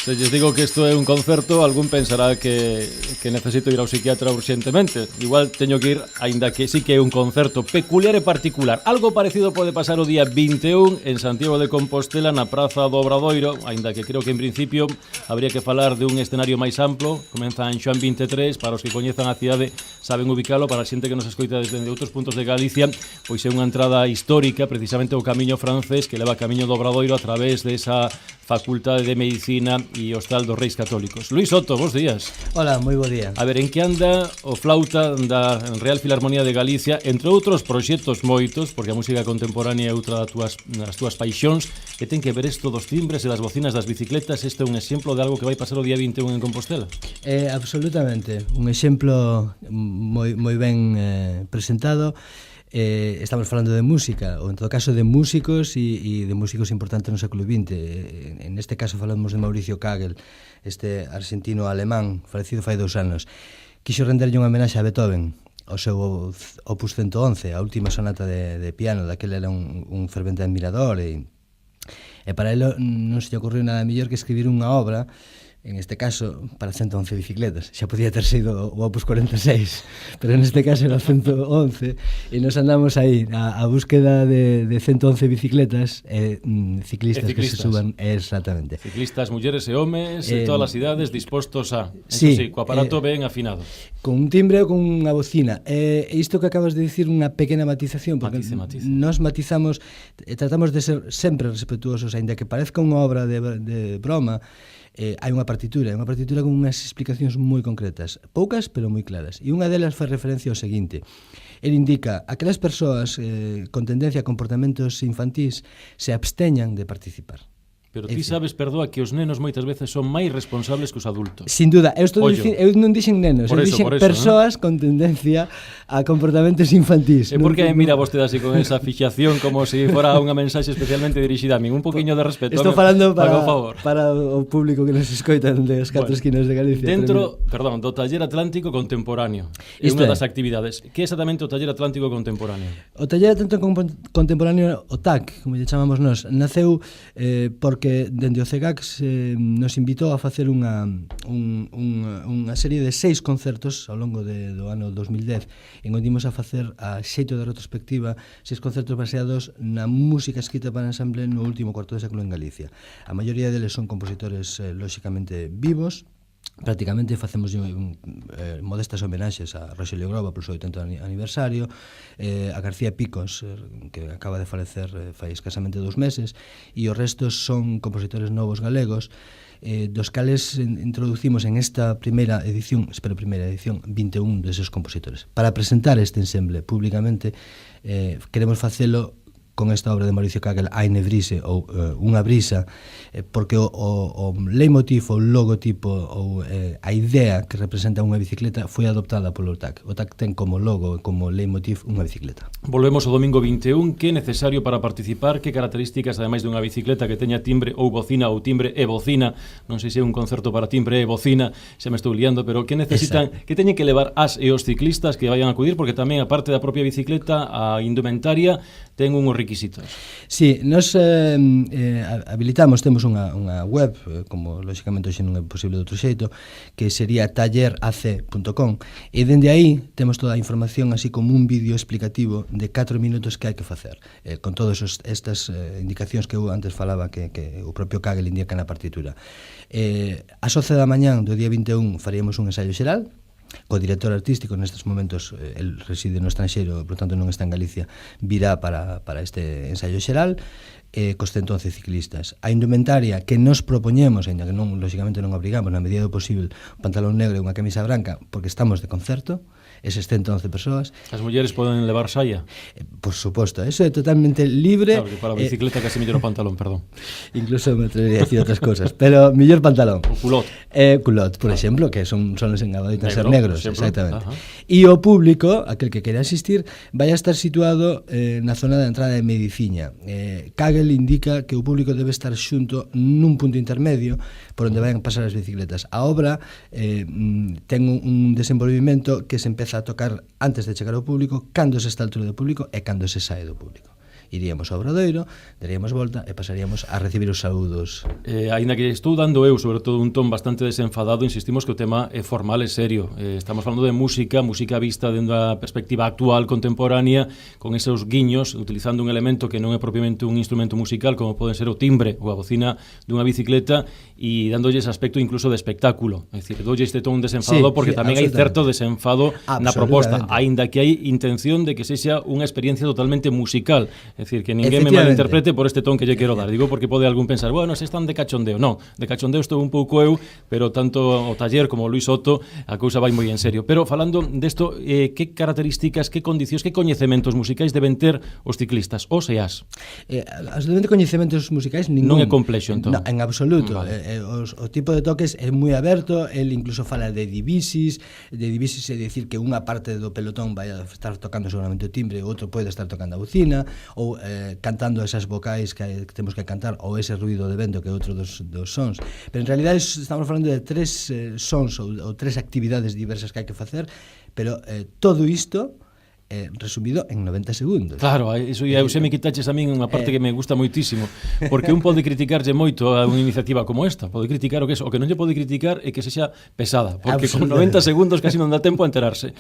Se lles digo que isto é un concerto, algún pensará que necesito ir ao psiquiatra urxentemente. Igual teño que ir, aínda que sí que é un concerto peculiar e particular. Algo parecido pode pasar o día 21 en Santiago de Compostela, na Praza do Obradoiro, aínda que creo que en principio habría que falar de un escenario máis amplo. Comeza en Xoán 23, para os que coñezan a cidade saben ubicalo, para a xente que nos escoita desde outros puntos de Galicia, pois é unha entrada histórica, precisamente o camiño francés que leva camiño do Obradoiro a través desa Facultade de Medicina e Hostal dos Reis Católicos. Luís Soto, bons días. Hola, moi bo día. A ver, en que anda o flauta da Real Filarmonía de Galicia, entre outros proxectos moitos, porque a música contemporánea é outra das túas paixóns, que ten que ver isto dos timbres e das bocinas das bicicletas. Este é un exemplo de algo que vai pasar o día 21 en Compostela. Absolutamente, un exemplo moi ben presentado. Estamos falando de música, ou en todo caso de músicos e de músicos importantes no século XX. En este caso falamos de Mauricio Kagel, este argentino-alemán, falecido fai 2 anos. Quixo renderlle unha homenaxe a Beethoven, ao seu opus 111, a última sonata de piano, daquele era un fervente admirador, e para ele non se lle ocorreu nada mellor que escribir unha obra, en este caso, para 111 bicicletas. Xa podía ter sido o Opus 46, pero en este caso era 111, e nos andamos aí a búsqueda de 111 bicicletas ciclistas que se suban. Exactamente. Ciclistas, mulleres e homes, de todas as idades, dispostos a... Sí, co aparato ben afinado. Con un timbre ou con unha bocina. Isto que acabas de dicir, unha pequena matización, porque Matice. Nos matizamos, tratamos de ser sempre respetuosos, aínda que parezca unha obra de broma. Hai unha partitura con unhas explicacións moi concretas, poucas pero moi claras, e unha delas fai referencia ao seguinte: el indica aquelas persoas con tendencia a comportamentos infantís se absteñan de participar. Pero ti sabes, perdoa, que os nenos moitas veces son máis responsables que os adultos. Sin duda, eu non dixen nenos, eu dixen persoas con tendencia a comportamentos infantís. E por que mira vostede así con esa fixación como se fora unha mensaxe especialmente dirixida a min? Un poquinho de respeto. Estou falando para o público que nos escoita das 4 esquinas de Galicia. Dentro, do Taller Atlántico Contemporáneo. É unha das actividades. Que é exactamente o Taller Atlántico Contemporáneo? O Taller Atlántico Contemporáneo, o TAC, como lle chamamos nós, naceu porque dende o CEGAC nos invitou a facer unha serie de 6 concertos ao longo do ano 2010, en onde imos a facer a xeito de retrospectiva 6 concertos baseados na música escrita para ensamble no último cuarto de século en Galicia. A maioría deles son compositores lóxicamente vivos. Prácticamente facemos modestas homenaxes a Roxelio Groba polo seu 80 aniversario, a García Picos, que acaba de falecer fai escasamente 2 meses, e os restos son compositores novos galegos, dos cales introducimos en esta primeira edición 21 deses compositores. Para presentar este ensemble públicamente, queremos facelo con esta obra de Mauricio Kagel, Eine Brise, ou Unha Brisa, porque o leitmotiv, o logotipo, ou a idea que representa unha bicicleta foi adoptada polo TAC. O TAC ten como logo, como leitmotiv, unha bicicleta. Volvemos o domingo 21. Que é necesario para participar? Que características, ademais dunha bicicleta que teña timbre ou bocina, ou timbre e bocina? Non sei se é un concerto para timbre e bocina, xa me estou liando, pero que necesitan, que teñen que levar as e os ciclistas que vayan a acudir? Porque tamén, a parte da propia bicicleta, a indumentaria ten unhos requisitos. Sí, nos habilitamos, temos unha web, como lóxicamente hoxe non é posible de outro xeito, que sería tallerac.com, e dende aí temos toda a información, así como un vídeo explicativo de 4 minutos que hai que facer, con todas estas indicacións que eu antes falaba que o propio Kagel indica na partitura. Ás 11 da mañán do día 21 faríamos un ensaio xeral, co director artístico. Nestes momentos el reside no estranxeiro, por tanto non está en Galicia, virá para este ensaio xeral, cos 111 ciclistas. A indumentaria que nos propoñemos, ainda que non, lóxicamente non obrigamos, na medida do posible, un pantalón negro e unha camisa branca, porque estamos de concerto, eses 111 persoas. As mulleres poden levar saia? Por suposto, eso é totalmente libre. Claro, que para a bicicleta casi mellor o pantalón, perdón. Incluso me atrevería a decir outras cosas, pero mellor pantalón. O culot. Culot, por exemplo, que son engabaditos ser negros, exactamente. Ajá. E o público, aquel que quere asistir, vai a estar situado na zona de entrada de Mediciña. Kagel indica que o público debe estar xunto nun punto intermedio por onde vayan pasar as bicicletas. A obra ten un desenvolvimento que se empeza a tocar antes de chegar ao público, cando se está a altura do público e cando se sae do público. iríamos ao Obradoiro, daríamos volta e pasaríamos a recibir os saúdos. Aínda que estou dando eu, sobre todo, un ton bastante desenfadado, insistimos que o tema é formal e serio. Estamos falando de música vista dentro da perspectiva actual, contemporánea, con esos guiños, utilizando un elemento que non é propiamente un instrumento musical, como poden ser o timbre ou a bocina dunha bicicleta, e dándolle ese aspecto incluso de espectáculo. É dicir, doulle este ton desenfadado porque tamén hai certo desenfado na proposta, aínda que hai intención de que sexa unha experiencia totalmente musical. É dicir, que ninguén me malinterprete por este ton que lle quero dar. Digo porque pode algún pensar, bueno, se están de cachondeo. Non, de cachondeo estou un pouco eu, pero tanto o taller como o Luis Soto, a cousa vai moi en serio. Pero falando desto, que características, que condicións, que coñecementos musicais deben ter os ciclistas, os e as? Absolutamente coñecementos musicais ningún. Non é complexo, entón? No, en absoluto. Vale. O tipo de toques é moi aberto, el incluso fala de divisis é dicir que unha parte do pelotón vai a estar tocando seguramente o timbre, o outro pode estar tocando a bocina, ou cantando esas vocais que temos que cantar, ou ese ruido de vento que é outro dos sons. Pero en realidad estamos falando de tres sons ou tres actividades diversas que hai que facer, pero todo isto resumido en 90 segundos. Claro, iso e se me quitaches a min unha parte que me gusta moitísimo, porque un pode criticarlle moito a unha iniciativa como esta, pode criticar o que o que non lle pode criticar é que sexa pesada, porque con 90 segundos casi non dá tempo a enterarse.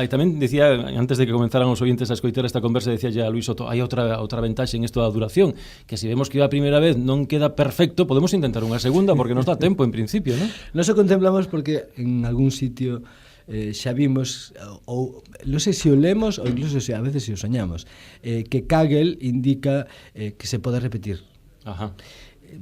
Tamén dicía, antes de que comenzaran os ointes a escoitar esta conversa, decía ya Luis Soto, hai outra ventaxe en isto da duración, que se vemos que a primeira vez non queda perfecto, podemos intentar unha segunda, porque nos dá tempo en principio, non? Nos o contemplamos porque en algún sitio xa vimos, ou non sei se o lemos ou incluso se a veces se o soñamos, que Kagel indica que se pode repetir. Ajá.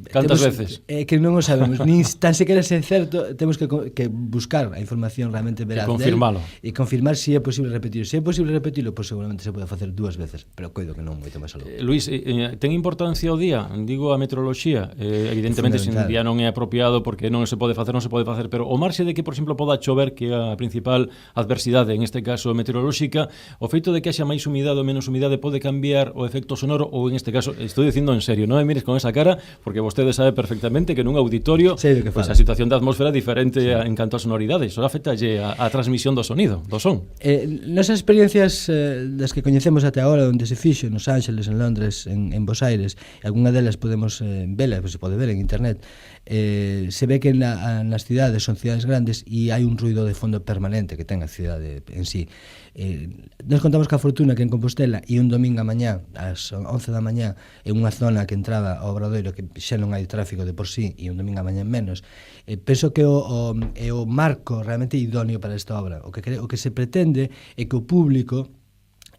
Cantas veces? Que non o sabemos, nin tan sequera se é certo, temos que buscar a información realmente veraz del e confirmar se é posible repetir. Se é posible repetirlo, pois seguramente se pode facer 2 veces, pero coido que non moito máis algo. Luis, ten importancia o día? Digo a meteoroloxía, evidentemente se un día non é apropiado porque non se pode facer, pero o marxe de que, por exemplo, poda chover, que é a principal adversidade, en este caso meteorolóxica, o feito de que haxa máis humidade ou menos humidade pode cambiar o efecto sonoro, ou en este caso, estou dicindo en serio, non me mires con esa cara, porque vostede sabe perfectamente que nun auditorio pues a situación da atmósfera é diferente en canto a sonoridade, iso afectalle a transmisión do sonido, do son. Nesas experiencias das que coñecemos até agora, onde se fixo nos Ángeles, en Londres, en Bos Aires, algunha delas podemos vela, se pode ver en internet, se ve que nas cidades son cidades grandes e hai un ruido de fondo permanente que ten a cidade en sí. Nos contamos que a fortuna que en Compostela e un domingo a mañá ás 11 da mañá en unha zona que entraba ao Obradoiro que xa non hai tráfico de por sí e un domingo a mañá menos, penso que é o marco realmente idóneo para esta obra. O que se pretende é que o público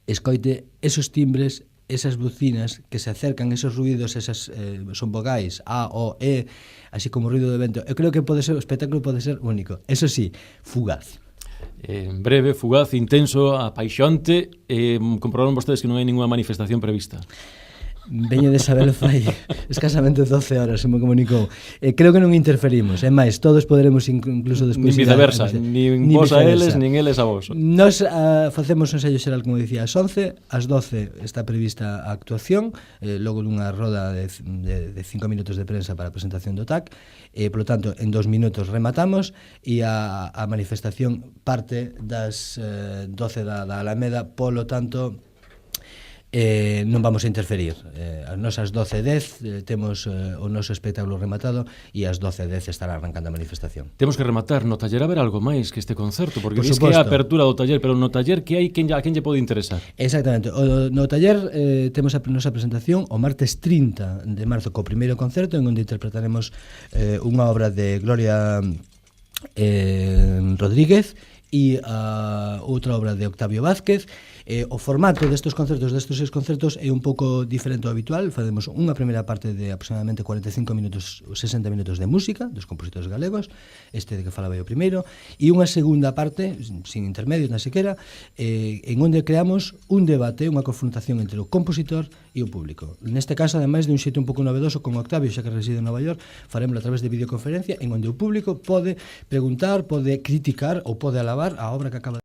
escoite esos timbres, esas bocinas que se acercan, esos ruidos, esas son vogais A, O, E, así como ruido de vento. Eu creo que o espectáculo pode ser único, eso sí, fugaz. Breve, fugaz, intenso, apaixonante. Comprobaron vostedes que non hai ninguna manifestación prevista. Veño de sabelo fai escasamente 12 horas, se me comunicou. Creo que non interferimos, é máis, todos poderemos incluso despois... Nin viceversa, nin vos a eles, nin eles a vos. Nos facemos un ensaio xeral, como dicía, ás 11, ás 12 está prevista a actuación, logo dunha roda de 5 minutos de prensa para a presentación do TAC, polo tanto, en 2 minutos rematamos e a manifestación parte das 12 da Alameda, polo tanto... non vamos a interferir. Nos ás 12:10 temos o noso espectáculo rematado e ás 12:10 estará arrancando a manifestación. Temos que rematar, no taller haber algo máis que este concerto, porque diz que é a apertura do taller, pero no taller que hai, a quen lle pode interesar? Exactamente, no taller temos a nosa presentación o martes 30 de marzo co primeiro concerto, en onde interpretaremos unha obra de Gloria Rodríguez e outra obra de Octavio Vázquez. O formato destes concertos, destes 6 concertos, é un pouco diferente ao habitual. Facemos unha primeira parte de aproximadamente 45 minutos, 60 minutos de música dos compositores galegos, este de que falaba eu primeiro, e unha segunda parte, sin intermedios na sequera, en onde creamos un debate, unha confrontación entre o compositor e o público. Neste caso, ademais de un xeito un pouco novedoso con Octavio, xa que reside en Nova York, faremos a través de videoconferencia en onde o público pode preguntar, pode criticar ou pode alabar a obra que acaba de